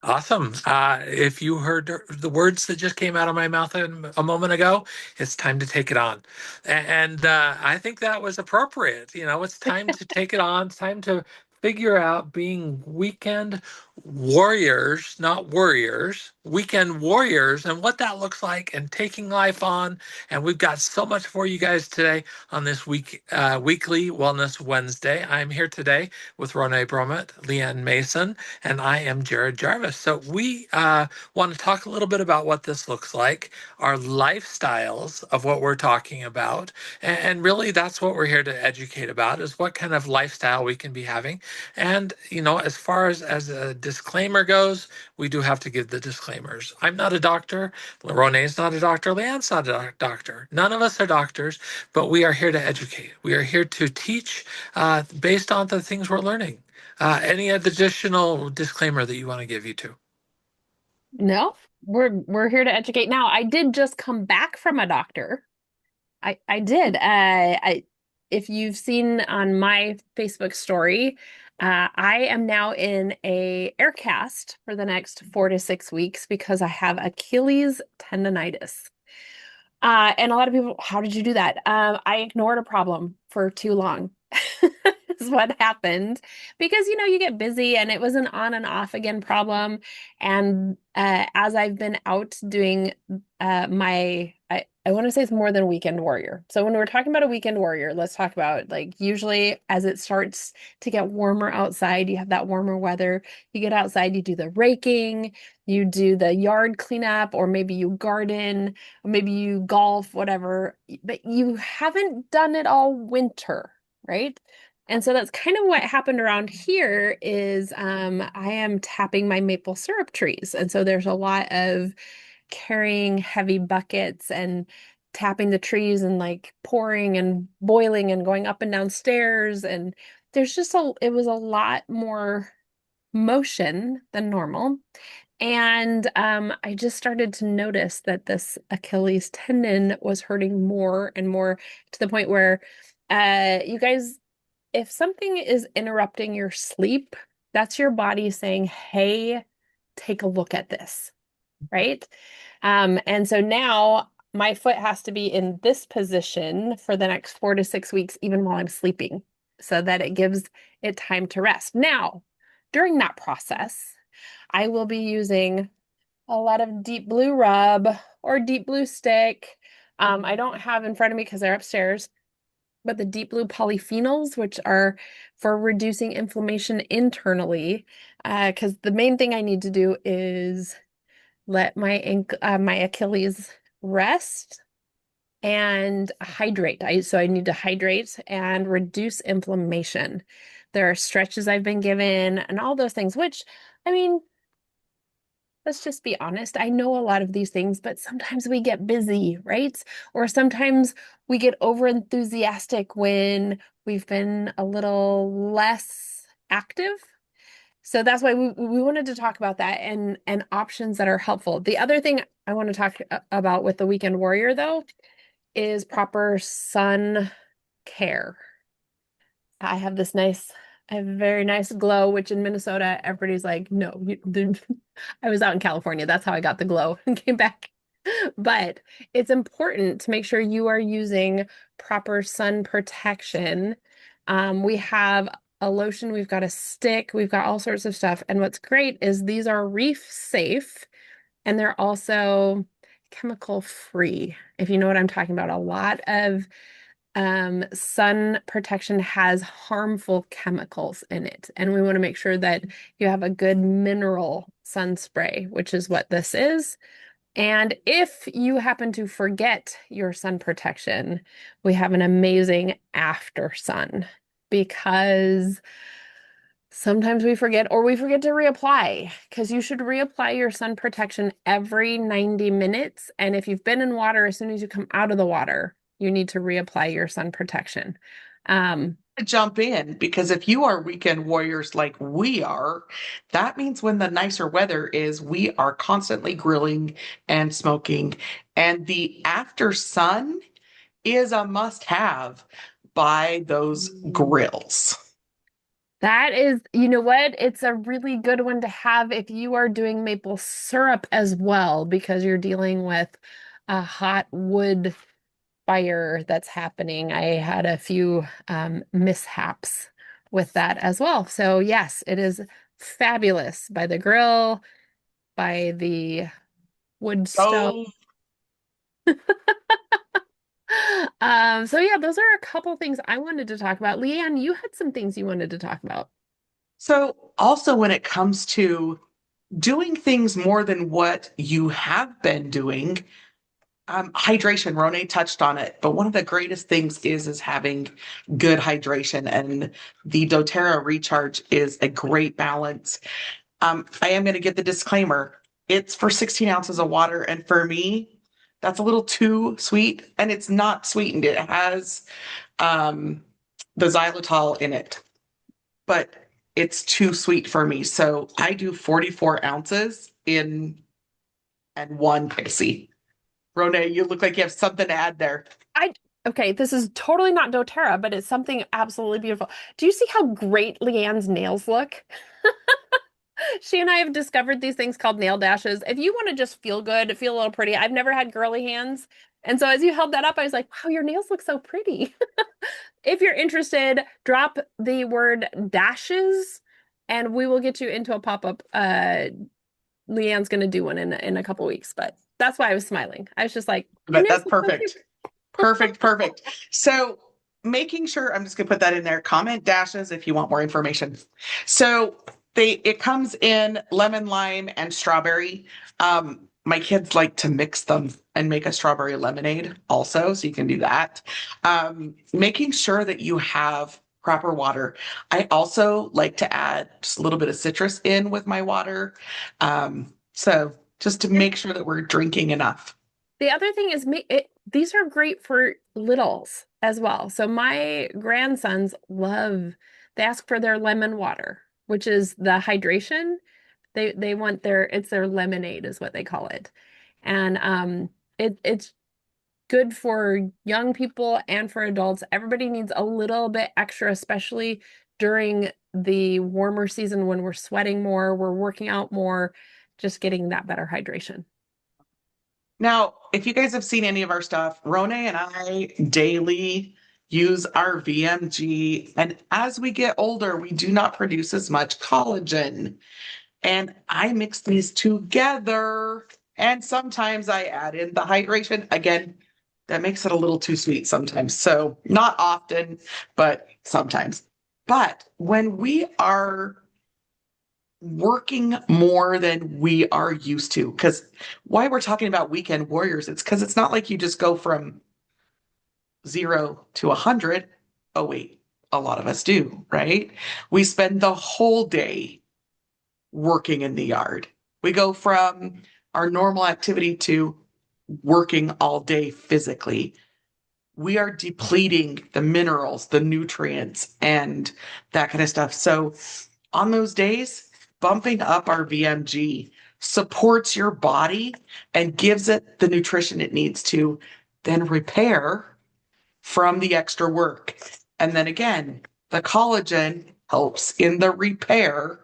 Awesome. If you heard the words that just came out of my mouth a moment ago, it's time to take it on. And I think that was appropriate. You know, it's time to take it on. It's time to figure out being weekend warriors, not warriors, weekend warriors, and what that looks like and taking life on. And we've got so much for you guys today on this weekly Wellness Wednesday. I'm here today with Ronai Brumett, Leanne Mason, and I am Jared Jarvis. So we want to talk a little bit about what this looks like, our lifestyles of what we're talking about, and really that's what we're here to educate about is what kind of lifestyle we can be having. And you know, as far as a disclaimer goes, we do have to give the disclaimers. I'm not a doctor. Renee's not a doctor. Leanne's not a doctor. None of us are doctors, but we are here to educate. We are here to teach based on the things we're learning. Any additional disclaimer that you want to give you two? No, we're here to educate. Now, I did just come back from a doctor. I did. I If you've seen on my Facebook story, I am now in a air cast for the next 4 to 6 weeks because I have Achilles tendonitis. And a lot of people, how did you do that? I ignored a problem for too long. Is what happened because you get busy and it was an on and off again problem. And as I've been out doing I want to say it's more than a weekend warrior. So when we're talking about a weekend warrior, let's talk about like usually as it starts to get warmer outside, you have that warmer weather, you get outside, you do the raking, you do the yard cleanup, or maybe you garden, or maybe you golf, whatever, but you haven't done it all winter, right? And so that's kind of what happened around here is I am tapping my maple syrup trees. And so there's a lot of carrying heavy buckets and tapping the trees and like pouring and boiling and going up and down stairs. And it was a lot more motion than normal. And I just started to notice that this Achilles tendon was hurting more and more to the point where, you guys, if something is interrupting your sleep, that's your body saying, hey, take a look at this, right? And so now my foot has to be in this position for the next 4 to 6 weeks, even while I'm sleeping, so that it gives it time to rest. Now, during that process, I will be using a lot of deep blue rub or deep blue stick. I don't have in front of me because they're upstairs, but the deep blue polyphenols, which are for reducing inflammation internally, because the main thing I need to do is let my Achilles rest and hydrate. So I need to hydrate and reduce inflammation. There are stretches I've been given and all those things, which I mean, let's just be honest. I know a lot of these things, but sometimes we get busy, right? Or sometimes we get over enthusiastic when we've been a little less active. So that's why we wanted to talk about that and options that are helpful. The other thing I want to talk about with the weekend warrior though is proper sun care. I have this nice, I have a very nice glow, which in Minnesota, everybody's like, no, I was out in California. That's how I got the glow and came back. But it's important to make sure you are using proper sun protection. We have a lotion, we've got a stick, we've got all sorts of stuff. And what's great is these are reef safe and they're also chemical free, if you know what I'm talking about. A lot of sun protection has harmful chemicals in it. And we want to make sure that you have a good mineral sun spray, which is what this is. And if you happen to forget your sun protection, we have an amazing after sun because sometimes we forget or we forget to reapply because you should reapply your sun protection every 90 minutes. And if you've been in water, as soon as you come out of the water, you need to reapply your sun protection. Um, Jump in because if you are weekend warriors like we are, that means when the nicer weather is, we are constantly grilling and smoking. And the after sun is a must have by those grills. That is, you know what? It's a really good one to have if you are doing maple syrup as well, because you're dealing with a hot wood fire that's happening. I had a few mishaps with that as well. So, yes, it is fabulous by the grill, by the wood stove. Oh, So yeah, those are a couple things I wanted to talk about. Leanne, you had some things you wanted to talk about. so also when it comes to doing things more than what you have been doing, hydration, Ronay touched on it, but one of the greatest things is having good hydration, and the doTERRA recharge is a great balance. I am going to give the disclaimer. It's for 16 ounces of water, and for me, that's a little too sweet, and it's not sweetened. It has um, the xylitol in it, but it's too sweet for me. So I do 44 ounces in and one pixie. Ronay, you look like you have something to add there. I okay, this is totally not doTERRA, but it's something absolutely beautiful. Do you see how great Leanne's nails look? She and I have discovered these things called nail dashes. If you want to just feel good, feel a little pretty, I've never had girly hands. And so as you held that up, I was like, wow, your nails look so pretty. If you're interested, drop the word dashes and we will get you into a pop-up. Leanne's going to do one in a couple weeks, but that's why I was smiling. I was just like, your But nails that's look so cute. perfect. Perfect, perfect. So making sure I'm just gonna put that in there. Comment dashes if you want more information. So it comes in lemon, lime, and strawberry. My kids like to mix them and make a strawberry lemonade also, so you can do that. Making sure that you have proper water. I also like to add just a little bit of citrus in with my water. So just to make sure that we're drinking enough. The other thing is, these are great for littles as well. So my grandsons they ask for their lemon water, which is the hydration. They want it's their lemonade is what they call it. And it's good for young people and for adults. Everybody needs a little bit extra, especially during the warmer season when we're sweating more, we're working out more, just getting that better hydration. Now, if you guys have seen any of our stuff, Rone and I daily use our VMG. And as we get older, we do not produce as much collagen. And I mix these together. And sometimes I add in the hydration. Again, that makes it a little too sweet sometimes. So, not often, but sometimes. But when we are working more than we are used to. Because why we're talking about weekend warriors, it's because it's not like you just go from 0 to 100. Oh, wait, a lot of us do, right? We spend the whole day working in the yard. We go from our normal activity to working all day physically. We are depleting the minerals, the nutrients, and that kind of stuff. So on those days, bumping up our VMG supports your body and gives it the nutrition it needs to then repair from the extra work. And then again, the collagen helps in the repair,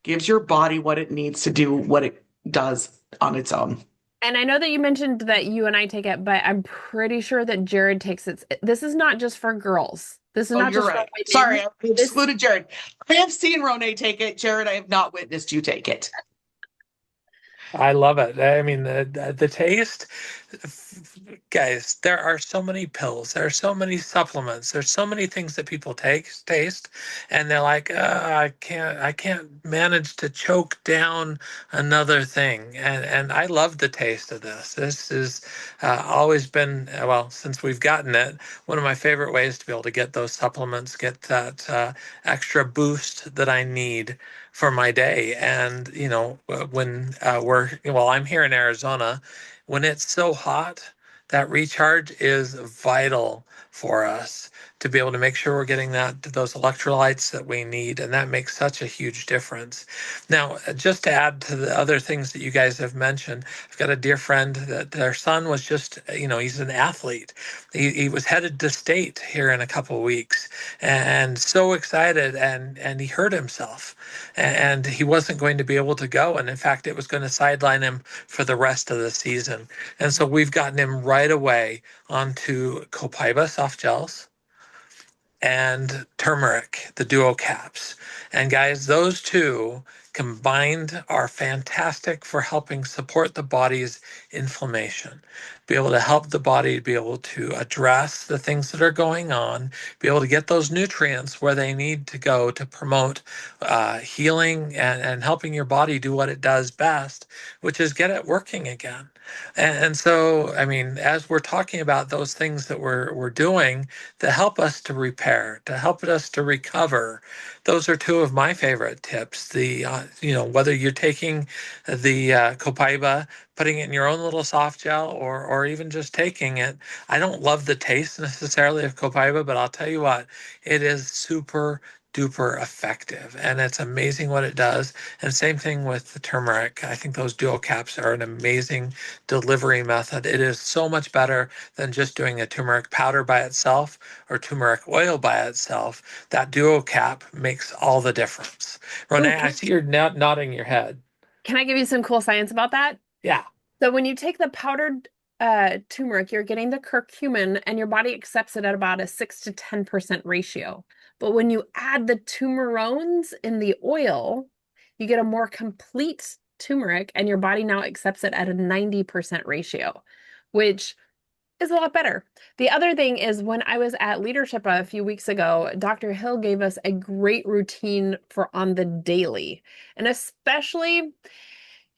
gives your body what it needs to do what it does on its own. And I know that you mentioned that you and I take it, but I'm pretty sure that Jared takes it. This is not just for girls. This is Oh, not you're just for right. Sorry, women. I This excluded Jared. I have seen Rone take it. Jared, I have not witnessed you take it. I love it. I mean, the taste, guys, there are so many pills, there are so many supplements, there's so many things that people taste, and they're like, I can't manage to choke down another thing. And I love the taste of this. This has always been, well, since we've gotten it, one of my favorite ways to be able to get those supplements, get that extra boost that I need for my day. And when well, I'm here in Arizona. When it's so hot, that recharge is vital for us to be able to make sure we're getting those electrolytes that we need, and that makes such a huge difference. Now, just to add to the other things that you guys have mentioned, I've got a dear friend that their son was just, he's an athlete. He was headed to state here in a couple of weeks, and so excited, and he hurt himself, and he wasn't going to be able to go, and in fact, it was going to sideline him for the rest of the season. And so we've gotten him right away onto Copaiba soft gels and turmeric, the duo caps. And guys, those two combined are fantastic for helping support the body's inflammation, be able to help the body be able to address the things that are going on, be able to get those nutrients where they need to go to promote healing and helping your body do what it does best, which is get it working again. And so, I mean, as we're talking about those things that we're doing to help us to repair, to help us to recover, those are two of my favorite tips. Whether you're taking the Copaiba, putting it in your own little soft gel, or even just taking it. I don't love the taste necessarily of Copaiba, but I'll tell you what, it is super duper effective, and it's amazing what it does. And same thing with the turmeric. I think those dual caps are an amazing delivery method. It is so much better than just doing a turmeric powder by itself or turmeric oil by itself. That duo cap makes all the difference. Ooh, Ronai, I see you're nodding your head. can I give you some cool science about that? Yeah. So when you take the powdered turmeric, you're getting the curcumin, and your body accepts it at about a 6 to 10% ratio. But when you add the turmerones in the oil, you get a more complete turmeric, and your body now accepts it at a 90% ratio, which is a lot better. The other thing is, when I was at leadership a few weeks ago, Dr. Hill gave us a great routine for on the daily. And especially,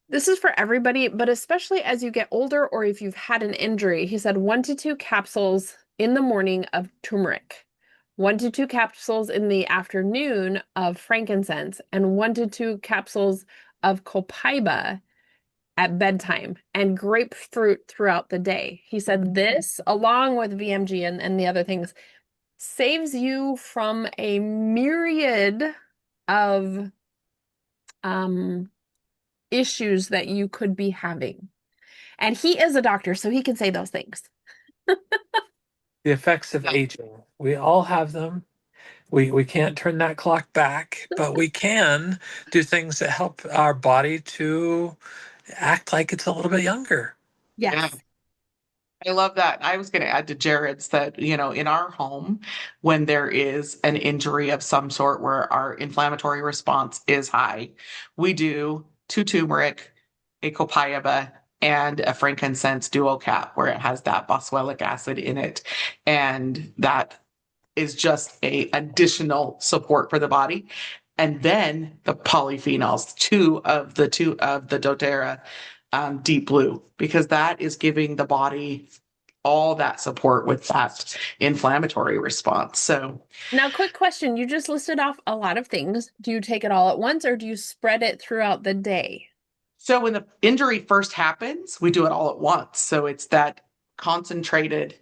this is for everybody, but especially as you get older or if you've had an injury, he said 1 to 2 capsules in the morning of turmeric, 1 to 2 capsules in the afternoon of frankincense, and 1 to 2 capsules of copaiba at bedtime, and grapefruit throughout the day. He said this, along with VMG and the other things, saves you from a myriad of issues that you could be having. And he is a doctor, so he can say those things. The effects of aging. We all have them. We can't turn that clock back, but we can do things that help our body to act like it's a little bit younger. Yeah. Yes. I love that. I was going to add to Jared's that, in our home, when there is an injury of some sort where our inflammatory response is high, we do 2 turmeric, a copaiba, and a frankincense duo cap where it has that boswellic acid in it. And that is just a additional support for the body. And then the polyphenols, two of the doTERRA deep blue, because that is giving the body all that support with that inflammatory response. So, Now, quick question. You just listed off a lot of things. Do you take it all at once, or do you spread it throughout the day? so when the injury first happens, we do it all at once. So it's that concentrated,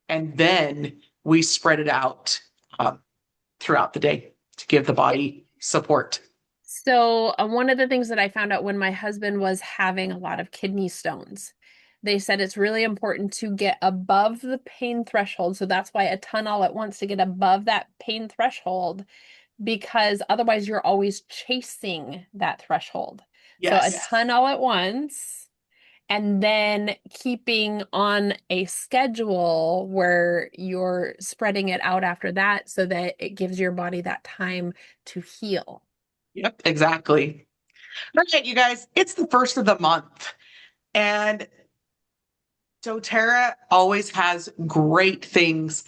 and then we spread it out throughout the day to give the body support. So, one of the things that I found out when my husband was having a lot of kidney stones, they said it's really important to get above the pain threshold. So that's why a ton all at once, to get above that pain threshold, because otherwise you're always chasing that threshold. So a Yes. ton all at once, and then keeping on a schedule where you're spreading it out after that so that it gives your body that time to heal. Yep, exactly. All right, you guys, it's the first of the month. And doTERRA always has great things.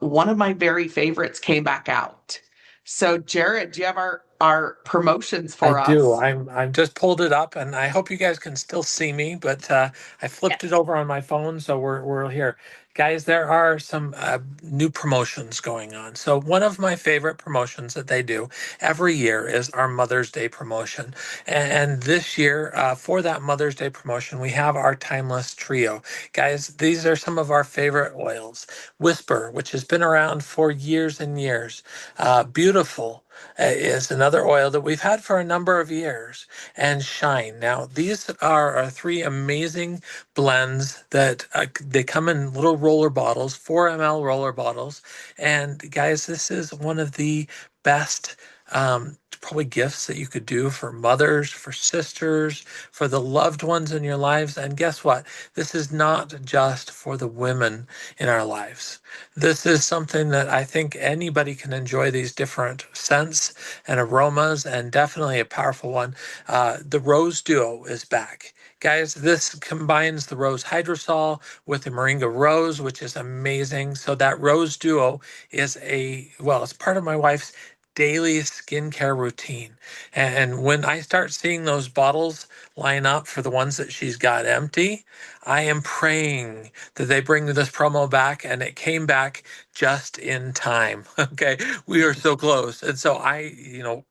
One of my very favorites came back out. So, Jared, do you have our promotions I for do. us? I'm just pulled it up, and I hope you guys can still see me, but I flipped it Yes. over on my phone, so we're here. Guys, there are some new promotions going on. So, one of my favorite promotions that they do every year is our Mother's Day promotion. And this year, for that Mother's Day promotion, we have our Timeless Trio. Guys, these are some of our favorite oils. Whisper, which has been around for years and years. Beautiful is another oil that we've had for a number of years. And Shine. Now, these are our three amazing blends that they come in little roller bottles, 4 ml roller bottles. And guys, this is one of the best probably gifts that you could do for mothers, for sisters, for the loved ones in your lives. And guess what? This is not just for the women in our lives. This is something that I think anybody can enjoy, these different scents and aromas, and definitely a powerful one. The Rose Duo is back. Guys, this combines the rose hydrosol with the moringa rose, which is amazing. So that rose duo is it's part of my wife's daily skincare routine. And when I start seeing those bottles line up for the ones that she's got empty, I am praying that they bring this promo back, and it came back just in time. Okay. We are so close. And so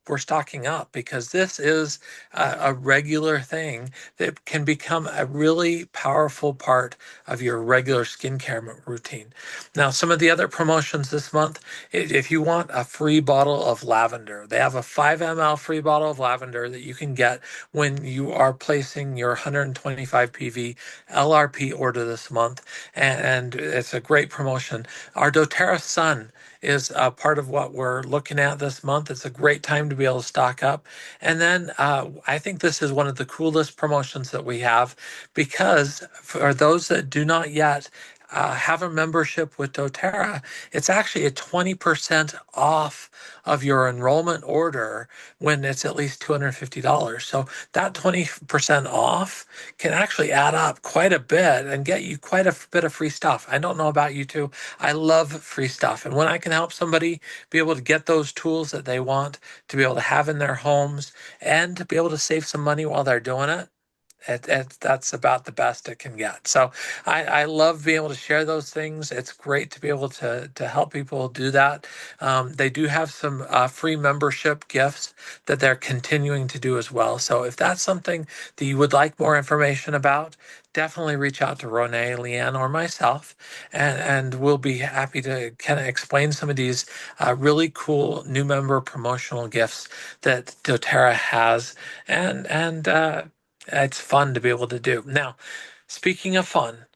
we're stocking up because this is a regular thing that can become a really powerful part of your regular skincare routine. Now, some of the other promotions this month, if you want a free bottle of lavender, they have a 5 ml free bottle of lavender that you can get when you are placing your 125 PV LRP order this month. And it's a great promotion. Our doTERRA Sun is a part of what we're looking at this month. It's a great time to be able to stock up. And then I think this is one of the coolest promotions that we have, because for those that do not yet have a membership with doTERRA, it's actually a 20% off of your enrollment order when it's at least $250. So that 20% off can actually add up quite a bit and get you quite a bit of free stuff. I don't know about you two. I love free stuff. And when I can help somebody be able to get those tools that they want to be able to have in their homes and to be able to save some money while they're doing it, that's about the best it can get. So I love being able to share those things. It's great to be able to help people do that. They do have some free membership gifts that they're continuing to do as well. So if that's something that you would like more information about, definitely reach out to Ronai, Leanne, or myself, and we'll be happy to kind of explain some of these really cool new member promotional gifts that doTERRA has, and it's fun to be able to do. Now, speaking of fun,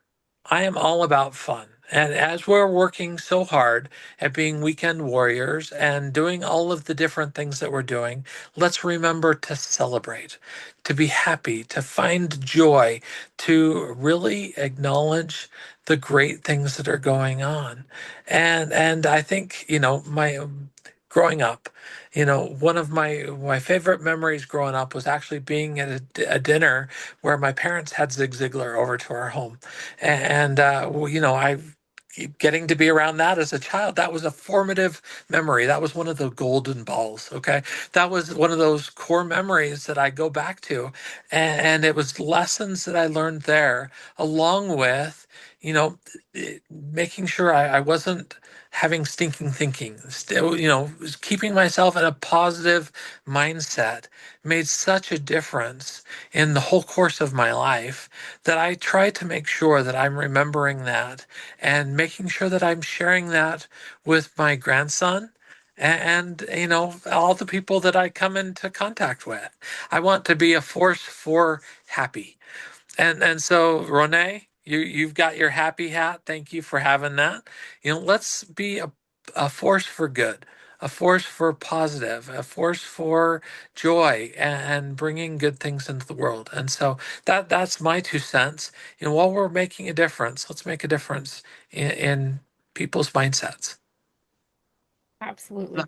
I am all about fun. And as we're working so hard at being weekend warriors and doing all of the different things that we're doing, let's remember to celebrate, to be happy, to find joy, to really acknowledge the great things that are going on. And I think, my growing up, one of my favorite memories growing up was actually being at a dinner where my parents had Zig Ziglar over to our home. And I getting to be around that as a child, that was a formative memory. That was one of the golden balls. Okay. That was one of those core memories that I go back to. And it was lessons that I learned there, along with, you know, making sure I wasn't having stinking thinking, still, keeping myself in a positive mindset made such a difference in the whole course of my life that I try to make sure that I'm remembering that and making sure that I'm sharing that with my grandson and all the people that I come into contact with. I want to be a force for happy. And so Renee, you've got your happy hat. Thank you for having that. Let's be a force for good, a force for positive, a force for joy, and bringing good things into the world. And so that's my 2 cents. While we're making a difference, let's make a difference in people's mindsets. Absolutely.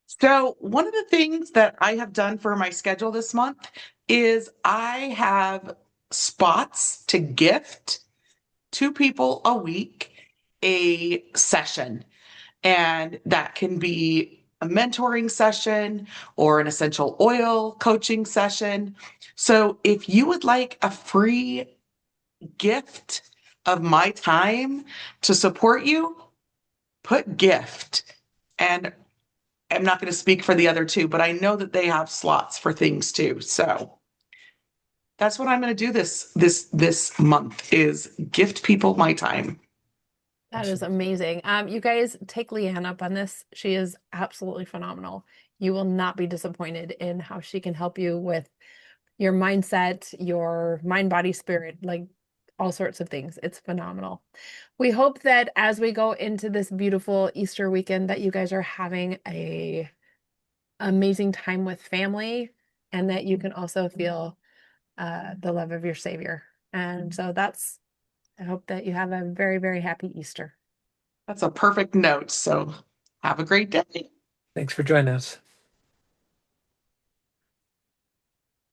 So, one of the things that I have done for my schedule this month is I have spots to gift 2 people a week a session. And that can be a mentoring session or an essential oil coaching session. So, if you would like a free gift of my time to support you, put gift. And I'm not going to speak for the other two, but I know that they have slots for things too. So that's what I'm going to do this month is gift people my time. That is amazing. You guys take Leanne up on this. She is absolutely phenomenal. You will not be disappointed in how she can help you with your mindset, your mind, body, spirit, like all sorts of things. It's phenomenal. We hope that as we go into this beautiful Easter weekend that you guys are having a amazing time with family and that you can also feel the love of your Savior. And so I hope that you have a very, very happy Easter. That's a perfect note. So have a great day. Thanks for joining us.